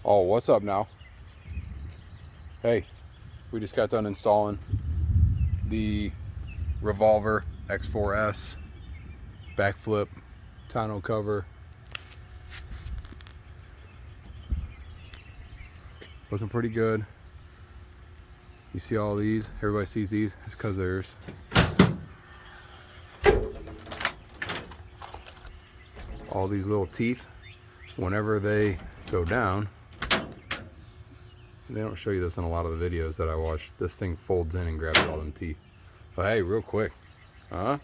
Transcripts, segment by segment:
Oh, what's up now? Hey, we just got done installing the Revolver X4s backflip tonneau cover. Looking pretty good. You see all these? Everybody sees these? It's because there's all these little teeth. Whenever they go down, they don't show you this in a lot of the videos that I watch. This thing folds in and grabs all them teeth. But hey, real quick, huh?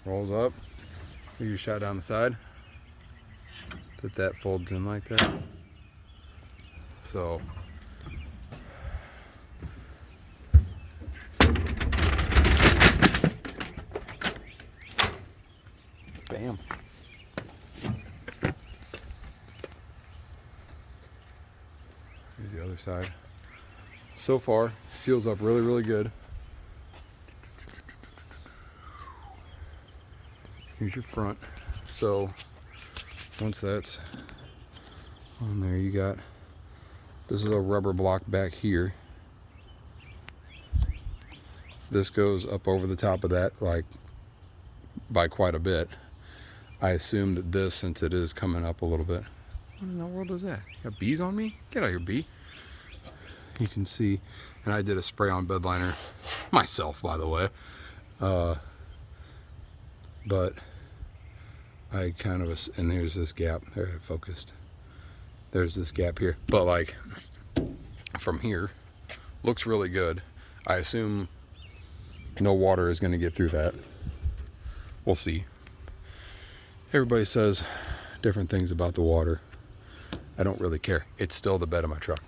Rolls up. You shot down the side. That folds in like that. So bam. Here's the other side. So far, seals up really, really good. Here's your front. So once that's on there, you got this is a rubber block back here. This goes up over the top of that, like by quite a bit. I assume that this, since it is coming up a little bit. What in the world is that? You got bees on me? Get out of here, bee. You can see, and I did a spray on bed liner myself, by the way. But I kind of, and there's this gap. There, it focused. There's this gap here. But like, from here, looks really good. I assume no water is going to get through that. We'll see. Everybody says different things about the water. I don't really care. It's still the bed of my truck.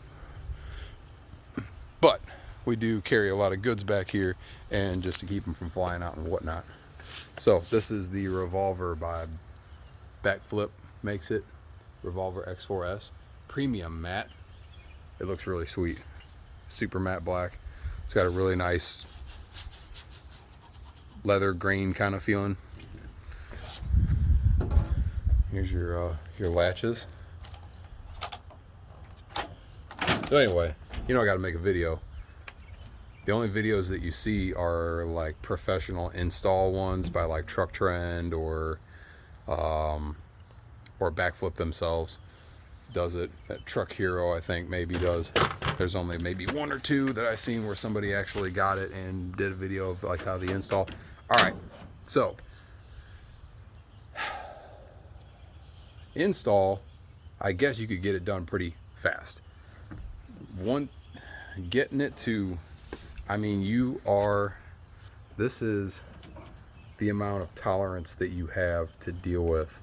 But we do carry a lot of goods back here, and just to keep them from flying out and whatnot. So this is the Revolver by Bakflip, makes it. Revolver X4s. Premium matte. It looks really sweet. Super matte black. It's got a really nice leather grain kind of feeling. Here's your latches. So anyway, you know I gotta make a video. The only videos that you see are like professional install ones by like Truck Trend or Bakflip themselves does it. That Truck Hero, I think, maybe does. There's only maybe one or two that I've seen where somebody actually got it and did a video of like how the install. All right, so install, I guess you could get it done pretty fast. Getting it to, I mean, this is the amount of tolerance that you have to deal with.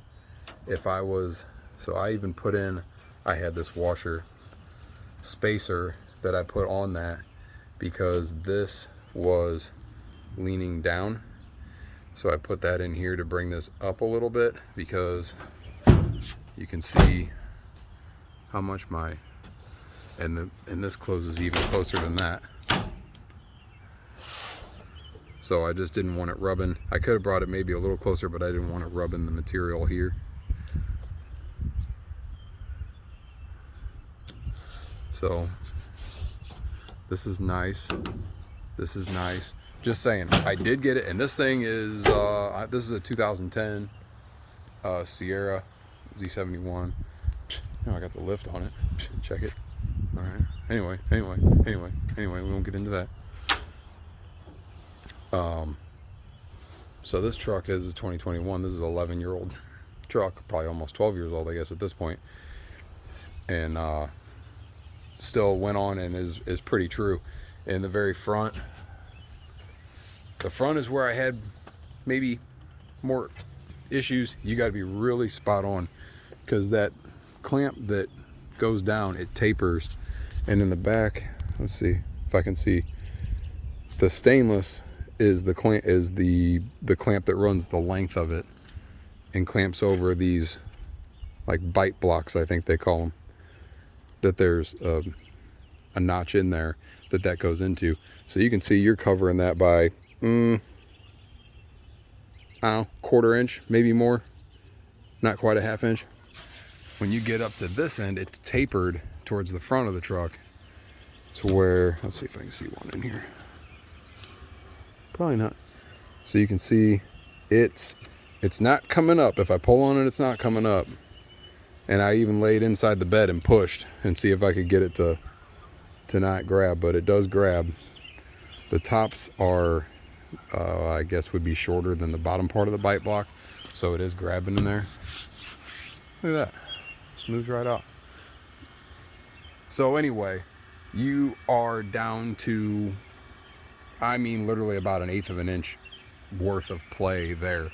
So I even put in, I had this washer spacer that I put on that because this was leaning down. So I put that in here to bring this up a little bit, because you can see how much and this closes even closer than that. So I just didn't want it rubbing. I could have brought it maybe a little closer, but I didn't want it rubbing the material here. So this is nice. This is nice. Just saying, I did get it, and this thing is this is a 2010 Sierra Z71. Oh, I got the lift on it. Check it. All right. Anyway, we won't get into that. So this truck is a 2021. This is an 11-year-old truck, probably almost 12 years old, I guess, at this point. And still went on and is pretty true. In the very front, the front is where I had maybe more issues. You got to be really spot on, because that clamp that goes down, it tapers. And in the back, let's see if I can see, the stainless is the clamp that runs the length of it and clamps over these like bite blocks, I think they call them, that there's a notch in there that goes into. So you can see you're covering that by I don't know, 1/4 inch, maybe more. Not quite a 1/2 inch. When you get up to this end, it's tapered towards the front of the truck to where, let's see if I can see one in here. Probably not. So you can see it's not coming up. If I pull on it, it's not coming up. And I even laid inside the bed and pushed and see if I could get it to not grab, but it does grab. The tops are, I guess would be shorter than the bottom part of the bite block. So it is grabbing in there. Look at that. Smooths right out. So anyway, you are down to, I mean, literally about 1/8 of an inch worth of play there.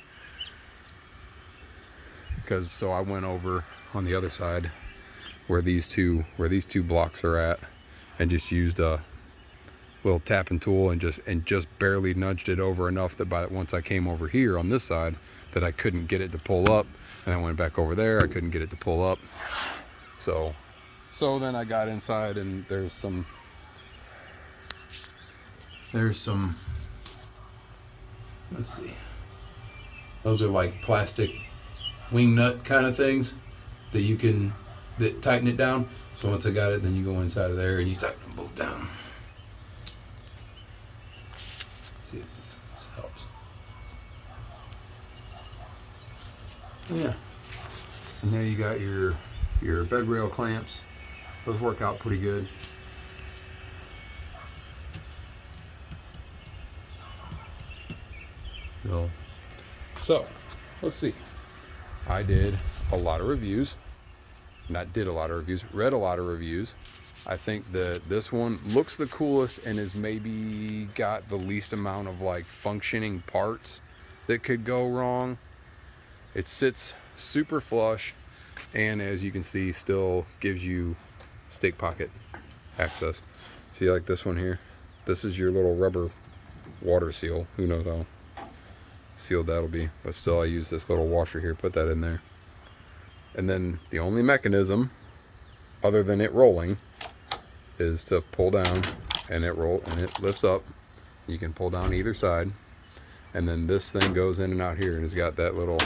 Because so I went over on the other side where these two blocks are at, and just used a little tapping tool and just barely nudged it over enough that once I came over here on this side that I couldn't get it to pull up, and I went back over there, I couldn't get it to pull up. So then I got inside, and there's some let's see, those are like plastic wing nut kind of things that tighten it down. So once I got it, then you go inside of there and you tighten them both down. See if this helps. Yeah. And there you got your bed rail clamps. Those work out pretty good. So let's see. I did a lot of reviews. Read a lot of reviews. I think that this one looks the coolest and is maybe got the least amount of like functioning parts that could go wrong. It sits super flush, and as you can see, still gives you stake pocket access. See, like this one here, this is your little rubber water seal. Who knows how sealed that'll be, but still I use this little washer here, put that in there. And then the only mechanism other than it rolling is to pull down, and it lifts up. You can pull down either side, and then this thing goes in and out here, and it's got that little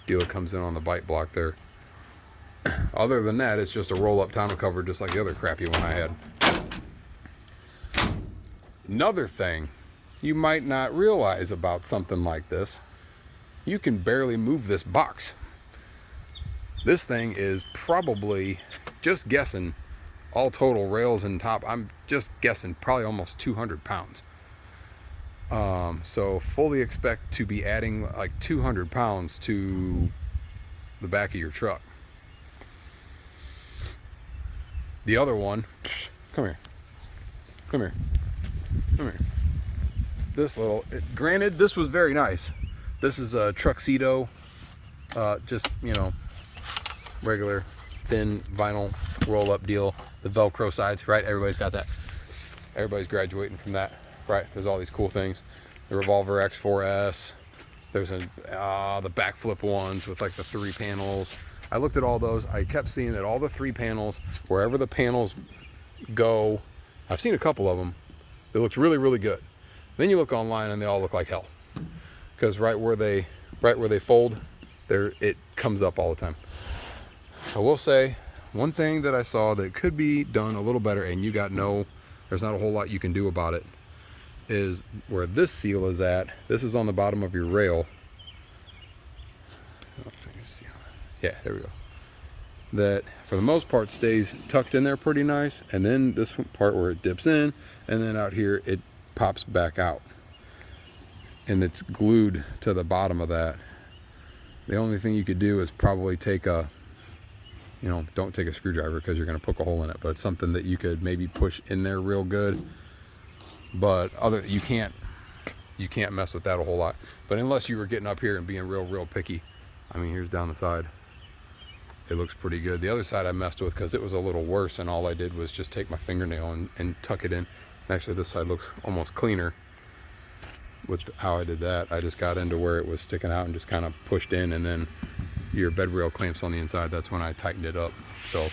deal that comes in on the bite block there. Other than that, it's just a roll-up tonneau cover, just like the other crappy one I had. Another thing you might not realize about something like this, you can barely move this box. This thing is probably, just guessing, all total rails and top, I'm just guessing probably almost 200 pounds. So fully expect to be adding like 200 pounds to the back of your truck. The other one, come here. This little, granted, this was very nice. This is a Truxedo, just, you know, regular thin vinyl roll-up deal. The Velcro sides, right? Everybody's got that. Everybody's graduating from that, right? There's all these cool things. The Revolver X4s. There's the Bakflip ones with like the 3 panels. I looked at all those. I kept seeing that all the 3 panels, wherever the panels go, I've seen a couple of them. They looked really, really good. Then you look online and they all look like hell, because right where they fold, it comes up all the time. I will say one thing that I saw that could be done a little better, and there's not a whole lot you can do about it, is where this seal is at. This is on the bottom of your rail. Yeah, there we go. That for the most part stays tucked in there pretty nice, and then this part where it dips in, and then out here it pops back out, and it's glued to the bottom of that. The only thing you could do is probably don't take a screwdriver, because you're going to poke a hole in it, but it's something that you could maybe push in there real good. But you can't mess with that a whole lot. But unless you were getting up here and being real picky, I mean, here's down the side. It looks pretty good. The other side I messed with because it was a little worse, and all I did was just take my fingernail and tuck it in. Actually, this side looks almost cleaner with how I did that. I just got into where it was sticking out and just kind of pushed in, and then your bed rail clamps on the inside, that's when I tightened it up. So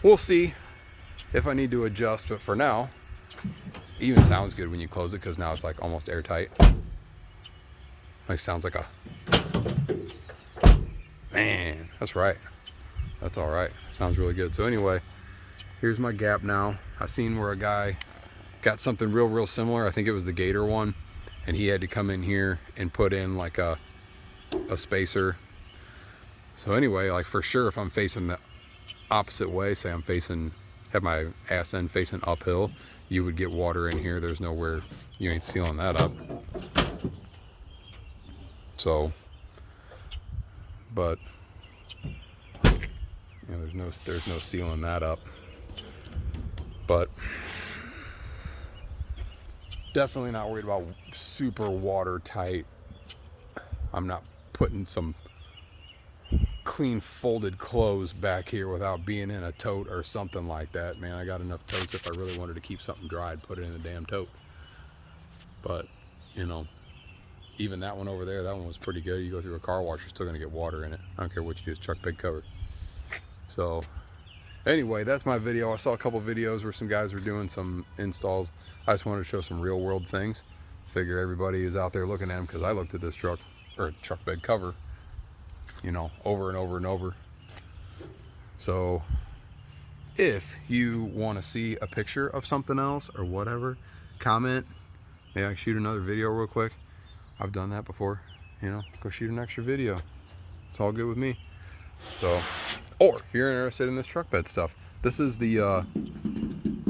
we'll see. if I need to adjust. But for now, it even sounds good when you close it, because now it's like almost airtight. Like sounds like a, man, that's right. That's all right. Sounds really good. So anyway, here's my gap now. I seen where a guy got something real similar. I think it was the Gator one, and he had to come in here and put in like a spacer. So anyway, like for sure, if I'm facing the opposite way, say I'm facing, have my ass end facing uphill, you would get water in here. There's nowhere, you ain't sealing that up. So, but you know, there's no sealing that up. But definitely not worried about super watertight. I'm not putting some clean folded clothes back here without being in a tote or something like that. Man, I got enough totes. If I really wanted to keep something dry, I'd put it in a damn tote. But you know, even that one over there, that one was pretty good. You go through a car wash, you're still gonna get water in it. I don't care what you do, it's truck bed cover. So anyway, that's my video. I saw a couple videos where some guys were doing some installs. I just wanted to show some real world things. Figure everybody is out there looking at them, because I looked at this truck, or truck bed cover, you know, over and over and over. So if you want to see a picture of something else or whatever, comment. Maybe I can shoot another video real quick. I've done that before, you know, go shoot an extra video. It's all good with me. So, or if you're interested in this truck bed stuff, this is the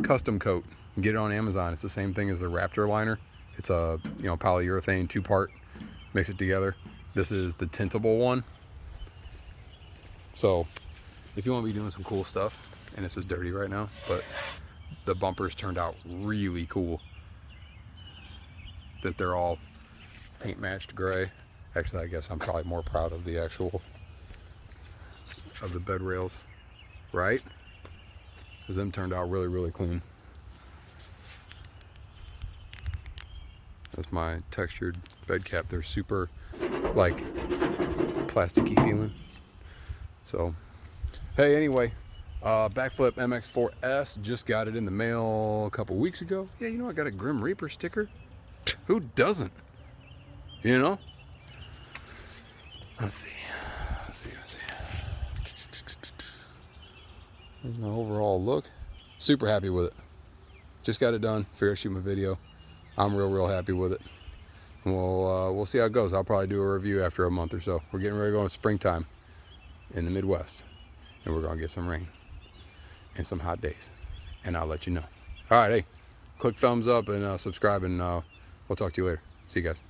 custom coat. You can get it on Amazon. It's the same thing as the Raptor liner. It's a, you know, polyurethane 2-part, mix it together. This is the tintable one. So if you want to be doing some cool stuff, and this is dirty right now, but the bumpers turned out really cool, that they're all paint matched gray. Actually, I guess I'm probably more proud of the actual, of the bed rails, right? Because them turned out really clean. That's my textured bed cap. They're super like plasticky feeling. So hey, anyway, Bakflip MX4s, just got it in the mail a couple weeks ago. Yeah, you know, I got a Grim Reaper sticker. Who doesn't? You know? Let's see. Here's my overall look. Super happy with it. Just got it done. Figured I'd shoot my video. I'm real happy with it. And we'll see how it goes. I'll probably do a review after a month or so. We're getting ready to go in springtime in the Midwest, and we're gonna get some rain and some hot days, and I'll let you know. All right, hey, click thumbs up and subscribe, and we'll talk to you later. See you guys.